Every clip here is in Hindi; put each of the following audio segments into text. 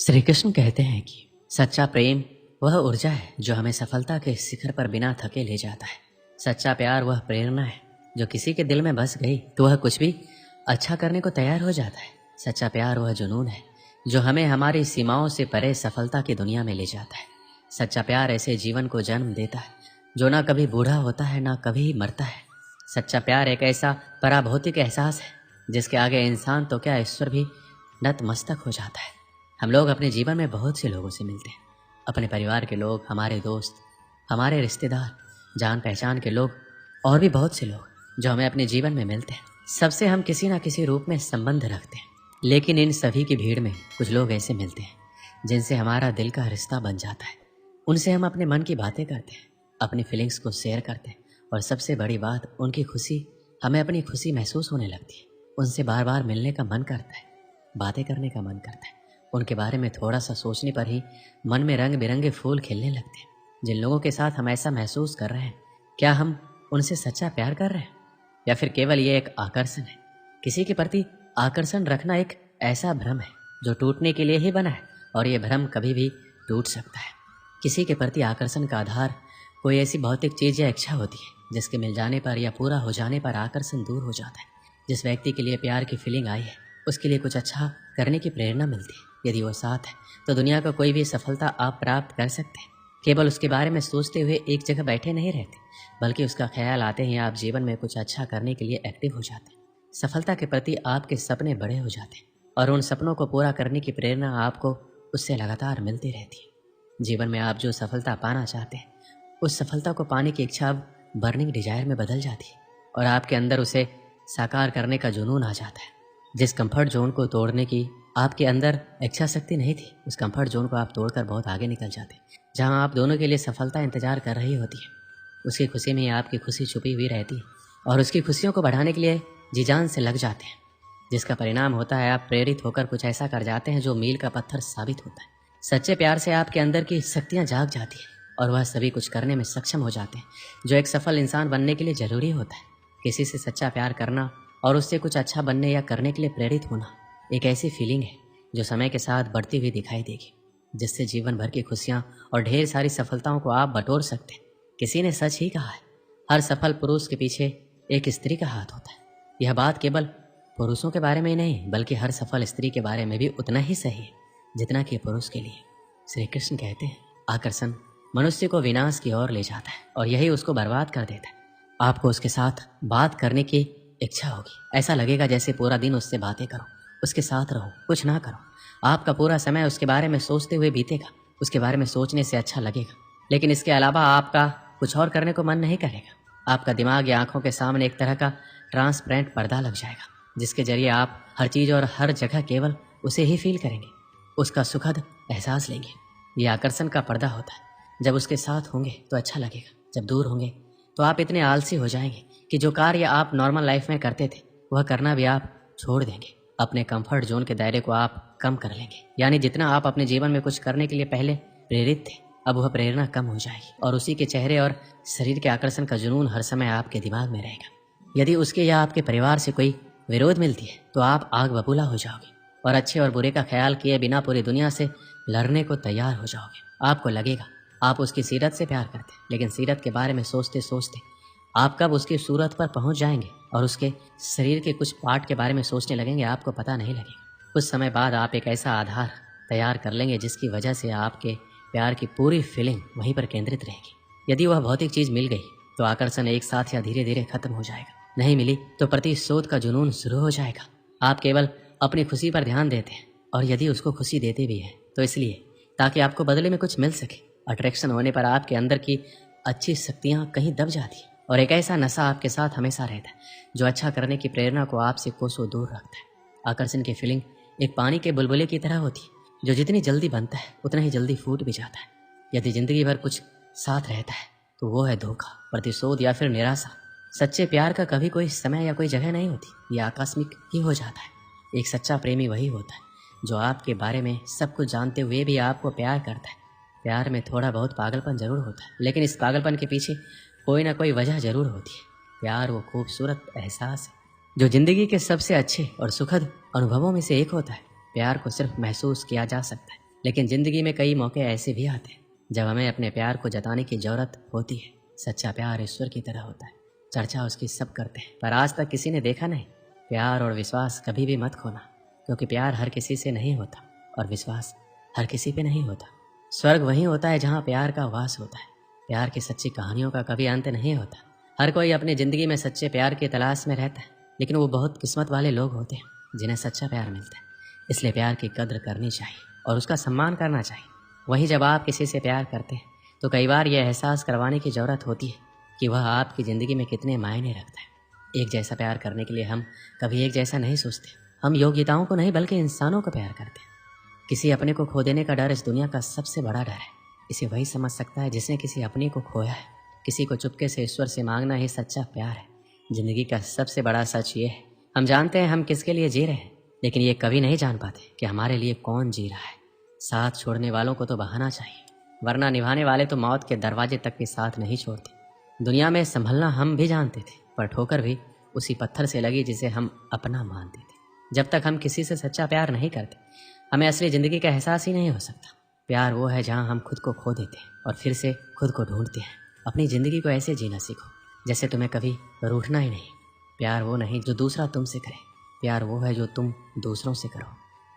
श्री कृष्ण कहते हैं कि सच्चा प्रेम वह ऊर्जा है जो हमें सफलता के शिखर पर बिना थके ले जाता है। सच्चा प्यार वह प्रेरणा है जो किसी के दिल में बस गई तो वह कुछ भी अच्छा करने को तैयार हो जाता है। सच्चा प्यार वह जुनून है जो हमें हमारी सीमाओं से परे सफलता की दुनिया में ले जाता है। सच्चा प्यार ऐसे जीवन को जन्म देता है जो ना कभी बूढ़ा होता है ना कभी मरता है। सच्चा प्यार एक ऐसा पराभौतिक एहसास है जिसके आगे इंसान तो क्या ईश्वर भी नतमस्तक हो जाता है। हम लोग अपने जीवन में बहुत से लोगों से मिलते हैं, अपने परिवार के लोग, हमारे दोस्त, हमारे रिश्तेदार, जान पहचान के लोग और भी बहुत से लोग जो हमें अपने जीवन में मिलते हैं। सबसे हम किसी ना किसी रूप में संबंध रखते हैं, लेकिन इन सभी की भीड़ में कुछ लोग ऐसे मिलते हैं जिनसे हमारा दिल का रिश्ता बन जाता है। उनसे हम अपने मन की बातें करते हैं, अपनी फीलिंग्स को शेयर करते हैं और सबसे बड़ी बात, उनकी खुशी हमें अपनी खुशी महसूस होने लगती है। उनसे बार बार मिलने का मन करता है, बातें करने का मन करता है। उनके बारे में थोड़ा सा सोचने पर ही मन में रंग बिरंगे फूल खिलने लगते हैं। जिन लोगों के साथ हम ऐसा महसूस कर रहे हैं, क्या हम उनसे सच्चा प्यार कर रहे हैं या फिर केवल ये एक आकर्षण है? किसी के प्रति आकर्षण रखना एक ऐसा भ्रम है जो टूटने के लिए ही बना है और ये भ्रम कभी भी टूट सकता है। किसी के प्रति आकर्षण का आधार कोई ऐसी भौतिक चीज़ या इच्छा होती है जिसके मिल जाने पर या पूरा हो जाने पर आकर्षण दूर हो जाता है। जिस व्यक्ति के लिए प्यार की फीलिंग आई है उसके लिए कुछ अच्छा करने की प्रेरणा मिलती है। यदि वो साथ है तो दुनिया का कोई भी सफलता आप प्राप्त कर सकते हैं। केवल उसके बारे में सोचते हुए एक जगह बैठे नहीं रहते, बल्कि उसका ख्याल आते ही आप जीवन में कुछ अच्छा करने के लिए एक्टिव हो जाते हैं। सफलता के प्रति आपके सपने बड़े हो जाते हैं और उन सपनों को पूरा करने की प्रेरणा आपको उससे लगातार मिलती रहती है। जीवन में आप जो सफलता पाना चाहते हैं, उस सफलता को पाने की इच्छा अब बर्निंग डिजायर में बदल जाती है और आपके अंदर उसे साकार करने का जुनून आ जाता है। जिस कंफर्ट जोन को तोड़ने की आपके अंदर इच्छा शक्ति नहीं थी, उस कंफर्ट जोन को आप तोड़कर बहुत आगे निकल जाते हैं। जहां आप दोनों के लिए सफलता इंतजार कर रही होती है, उसकी खुशी में आपकी खुशी छुपी हुई रहती है और उसकी खुशियों को बढ़ाने के लिए जी जान से लग जाते हैं। जिसका परिणाम होता है आप प्रेरित होकर कुछ ऐसा कर जाते हैं जो मील का पत्थर साबित होता है। सच्चे प्यार से आपके अंदर की शक्तियाँ जाग जाती है और वह सभी कुछ करने में सक्षम हो जाते हैं जो एक सफल इंसान बनने के लिए जरूरी होता है। किसी से सच्चा प्यार करना और उससे कुछ अच्छा बनने या करने के लिए प्रेरित होना एक ऐसी फीलिंग है जो समय के साथ बढ़ती हुई दिखाई देगी, जिससे जीवन भर की खुशियाँ और ढेर सारी सफलताओं को आप बटोर सकते हैं। किसी ने सच ही कहा है, हर सफल पुरुष के पीछे एक स्त्री का हाथ होता है। यह बात केवल पुरुषों के बारे में ही नहीं, बल्कि हर सफल स्त्री के बारे में भी उतना ही सही है जितना कि पुरुष के लिए। श्री कृष्ण कहते हैं, आकर्षण मनुष्य को विनाश की ओर ले जाता है और यही उसको बर्बाद कर देता है। आपको उसके साथ बात करने की इच्छा होगी, ऐसा लगेगा जैसे पूरा दिन उससे बातें करो, उसके साथ रहो, कुछ ना करो। आपका पूरा समय उसके बारे में सोचते हुए बीतेगा, उसके बारे में सोचने से अच्छा लगेगा, लेकिन इसके अलावा आपका कुछ और करने को मन नहीं करेगा। आपका दिमाग या आंखों के सामने एक तरह का ट्रांसपेरेंट पर्दा लग जाएगा जिसके जरिए आप हर चीज़ और हर जगह केवल उसे ही फील करेंगे, उसका सुखद एहसास लेंगे। ये आकर्षण का पर्दा होता है। जब उसके साथ होंगे तो अच्छा लगेगा, जब दूर होंगे तो आप इतने आलसी हो जाएंगे कि जो कार्य आप नॉर्मल लाइफ में करते थे वह करना भी आप छोड़ देंगे। अपने कंफर्ट जोन के दायरे को आप कम कर लेंगे, यानी जितना आप अपने जीवन में कुछ करने के लिए पहले प्रेरित थे, अब वह प्रेरणा कम हो जाएगी और उसी के चेहरे और शरीर के आकर्षण का जुनून हर समय आपके दिमाग में रहेगा। यदि उसके या आपके परिवार से कोई विरोध मिलती है तो आप आग बबूला हो जाओगे और अच्छे और बुरे का ख्याल किए बिना पूरी दुनिया से लड़ने को तैयार हो जाओगे। आपको लगेगा आप उसकी सीरत से प्यार करते, लेकिन सीरत के बारे में सोचते सोचते आप कब उसकी सूरत पर पहुंच जाएंगे और उसके शरीर के कुछ पार्ट के बारे में सोचने लगेंगे, आपको पता नहीं लगेगा। कुछ समय बाद आप एक ऐसा आधार तैयार कर लेंगे जिसकी वजह से आपके प्यार की पूरी फीलिंग वहीं पर केंद्रित रहेगी। यदि वह भौतिक चीज़ मिल गई तो आकर्षण एक साथ या धीरे धीरे खत्म हो जाएगा। नहीं मिली तो प्रतिशोध का जुनून शुरू हो जाएगा। आप केवल अपनी खुशी पर ध्यान देते हैं और यदि उसको खुशी देते भी हैं तो इसलिए ताकि आपको बदले में कुछ मिल सके। अट्रैक्शन होने पर आपके अंदर की अच्छी शक्तियाँ कहीं दब जाती हैं और एक ऐसा नशा आपके साथ हमेशा रहता है जो अच्छा करने की प्रेरणा को आपसे कोसों दूर रखता है। आकर्षण की फीलिंग एक पानी के बुलबुले की तरह होती है जो जितनी जल्दी बनता है उतना ही जल्दी फूट भी जाता है। यदि जिंदगी भर कुछ साथ रहता है तो वो है धोखा, प्रतिशोध या फिर निराशा। सच्चे प्यार का कभी कोई समय या कोई जगह नहीं होती, ये आकस्मिक ही हो जाता है। एक सच्चा प्रेमी वही होता है जो आपके बारे में सब कुछ जानते हुए भी आपको प्यार करता है। प्यार में थोड़ा बहुत पागलपन जरूर होता है, लेकिन इस पागलपन के पीछे कोई ना कोई वजह जरूर होती है। प्यार वो खूबसूरत एहसास है जो जिंदगी के सबसे अच्छे और सुखद अनुभवों में से एक होता है। प्यार को सिर्फ महसूस किया जा सकता है, लेकिन ज़िंदगी में कई मौके ऐसे भी आते हैं जब हमें अपने प्यार को जताने की ज़रूरत होती है। सच्चा प्यार ईश्वर की तरह होता है, चर्चा उसकी सब करते हैं पर आज तक किसी ने देखा नहीं। प्यार और विश्वास कभी भी मत खोना, क्योंकि प्यार हर किसी से नहीं होता और विश्वास हर किसी पे नहीं होता। स्वर्ग वहीं होता है जहाँ प्यार का वास होता है। प्यार की सच्ची कहानियों का कभी अंत नहीं होता। हर कोई अपनी ज़िंदगी में सच्चे प्यार की तलाश में रहता है, लेकिन वो बहुत किस्मत वाले लोग होते हैं जिन्हें सच्चा प्यार मिलता है। इसलिए प्यार की कद्र करनी चाहिए और उसका सम्मान करना चाहिए। वहीं जब आप किसी से प्यार करते हैं तो कई बार यह एहसास करवाने की ज़रूरत होती है कि वह आपकी ज़िंदगी में कितने मायने रखता है। एक जैसा प्यार करने के लिए हम कभी एक जैसा नहीं सोचते। हम योग्यताओं को नहीं बल्कि इंसानों को प्यार करते हैं। किसी अपने को खो देने का डर इस दुनिया का सबसे बड़ा डर है। इसे वही समझ सकता है जिसने किसी अपने को खोया है। किसी को चुपके से ईश्वर से मांगना ही सच्चा प्यार है। जिंदगी का सबसे बड़ा सच ये है, हम जानते हैं हम किसके लिए जी रहे हैं, लेकिन ये कभी नहीं जान पाते कि हमारे लिए कौन जी रहा है। साथ छोड़ने वालों को तो बहाना चाहिए, वरना निभाने वाले तो मौत के दरवाजे तक भी साथ नहीं छोड़ते। दुनिया में संभलना हम भी जानते थे, पर ठोकर भी उसी पत्थर से लगी जिसे हम अपना मानते थे। जब तक हम किसी से सच्चा प्यार नहीं करते, हमें असली ज़िंदगी का एहसास ही नहीं हो सकता। प्यार वो है जहाँ हम खुद को खो देते हैं और फिर से खुद को ढूंढते हैं। अपनी ज़िंदगी को ऐसे जीना सीखो जैसे तुम्हें कभी रूठना ही नहीं। प्यार वो नहीं जो दूसरा तुमसे करे, प्यार वो है जो तुम दूसरों से करो।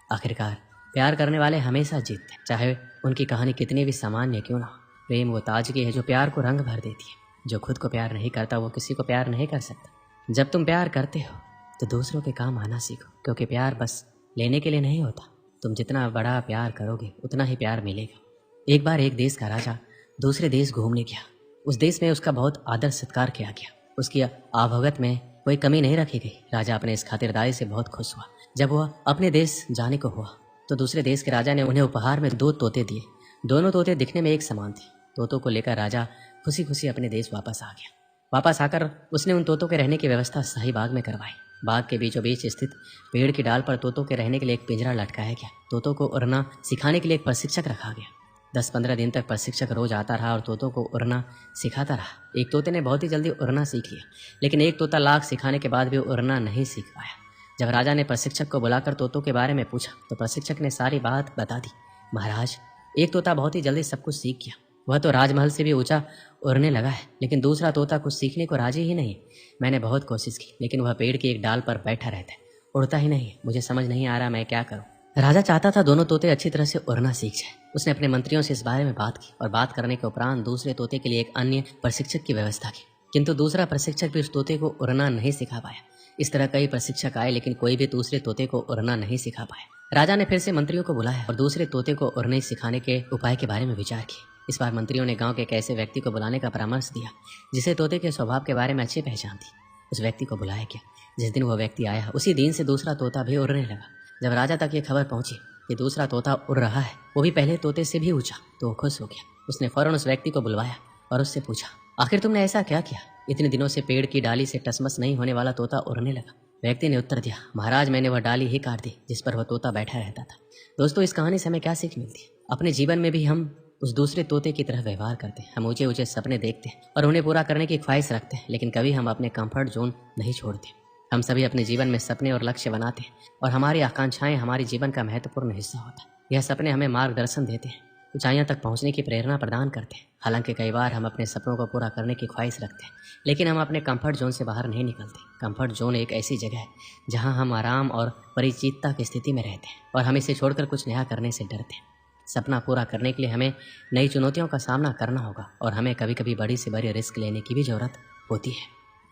आखिरकार प्यार करने वाले हमेशा जीतते हैं, चाहे उनकी कहानी कितनी भी सामान्य क्यों ना हो। प्रेम वो ताजगी है जो प्यार को रंग भर देती है। जो खुद को प्यार नहीं करता वो किसी को प्यार नहीं कर सकता। जब तुम प्यार करते हो तो दूसरों के काम आना सीखो, क्योंकि प्यार बस लेने के लिए नहीं होता। तुम जितना बड़ा प्यार करोगे उतना ही प्यार मिलेगा। एक बार एक देश का राजा दूसरे देश घूमने गया। उस देश में उसका बहुत आदर सत्कार किया गया। उसकी आवभगत में कोई कमी नहीं रखी गई। राजा अपने इस खातिरदारी से बहुत खुश हुआ। जब वह अपने देश जाने को हुआ तो दूसरे देश के राजा ने उन्हें उपहार में 2 तोते दिए। दोनों तोते दिखने में एक समान थे। तोतों को लेकर राजा खुशी खुशी अपने देश वापस आ गया। वापस आकर उसने उन तोतों के रहने की व्यवस्था शाही बाग में करवाई। बाग के बीचों बीच स्थित पेड़ की डाल पर तोतों के रहने के लिए एक पिंजरा लटकाया गया। तोतों को उड़ना सिखाने के लिए एक प्रशिक्षक रखा गया। 10-15 दिन तक प्रशिक्षक रोज आता रहा और तोतों को उड़ना सिखाता रहा। एक तोते ने बहुत ही जल्दी उड़ना सीख लिया, लेकिन एक तोता लाख सिखाने के बाद भी उड़ना नहीं सीख पाया। जब राजा ने प्रशिक्षक को बुलाकर तोतों के बारे में पूछा तो प्रशिक्षक ने सारी बात बता दी। महाराज, एक तोता बहुत ही जल्दी सब कुछ सीख गया। वह तो राजमहल से भी ऊंचा उड़ने लगा है, लेकिन दूसरा तोता कुछ सीखने को राजी ही नहीं। मैंने बहुत कोशिश की, लेकिन वह पेड़ की एक डाल पर बैठा रहता है, उड़ता ही नहीं। मुझे समझ नहीं आ रहा मैं क्या करूं। राजा चाहता था दोनों तोते अच्छी तरह से उड़ना सीख जाए। उसने अपने मंत्रियों से इस बारे में बात की और बात करने के उपरांत दूसरे तोते के लिए एक अन्य प्रशिक्षक की व्यवस्था की, किंतु दूसरा प्रशिक्षक भी उस तोते को उड़ना नहीं सिखा पाया। इस तरह कई प्रशिक्षक आए, लेकिन कोई भी दूसरे तोते को उड़ना नहीं सिखा पाया। राजा ने फिर से मंत्रियों को बुलाया और दूसरे तोते को उड़ने सिखाने के उपाय के बारे में विचार किया। इस बार मंत्रियों ने गांव के एक ऐसे व्यक्ति को बुलाने का परामर्श दिया जिसे तोते के स्वभाव के बारे में अच्छी पहचान थी। उस व्यक्ति को बुलाया गया। जिस दिन वह व्यक्ति आया उसी दिन से दूसरा तोता भी उड़ने लगा। जब राजा तक ये खबर पहुंची कि दूसरा तोता उड़ रहा है, वो भी पहले तोते से भी ऊंचा, तो वो खुश हो गया। उसने फौरन उस व्यक्ति को बुलवाया और उससे पूछा, आखिर तुमने ऐसा क्या किया? इतने दिनों से पेड़ की डाली से टसमस नहीं होने वाला तोता उड़ने लगा। व्यक्ति ने उत्तर दिया, महाराज, मैंने वह डाली ही काट दी जिस पर वह तोता बैठा रहता था। दोस्तों, इस कहानी से हमें क्या सीख मिलती है? अपने जीवन में भी हम उस दूसरे तोते की तरह व्यवहार करते हैं। हम ऊंचे ऊंचे सपने देखते हैं और उन्हें पूरा करने की ख्वाहिश रखते हैं, लेकिन कभी हम अपने कंफर्ट जोन नहीं छोड़ते। हम सभी अपने जीवन में सपने और लक्ष्य बनाते हैं और हमारी आकांक्षाएं हमारे जीवन का महत्वपूर्ण हिस्सा होता है। यह सपने हमें मार्गदर्शन देते हैं, ऊंचाइयों तक पहुंचने की प्रेरणा प्रदान करते हैं। हालांकि कई बार हम अपने सपनों को पूरा करने की ख्वाहिश रखते हैं, लेकिन हम अपने कंफर्ट जोन से बाहर नहीं निकलते। कंफर्ट जोन एक ऐसी जगह है जहां हम आराम और परिचितता की स्थिति में रहते हैं और हम इसे छोड़कर कुछ नया करने से डरते हैं। सपना पूरा करने के लिए हमें नई चुनौतियों का सामना करना होगा और हमें कभी कभी बड़ी से बड़ी रिस्क लेने की भी ज़रूरत होती है,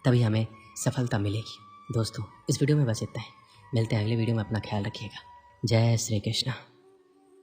तभी हमें सफलता मिलेगी। दोस्तों, इस वीडियो में बस इतना ही। मिलते हैं अगले वीडियो में। अपना ख्याल रखिएगा। जय श्री कृष्ण।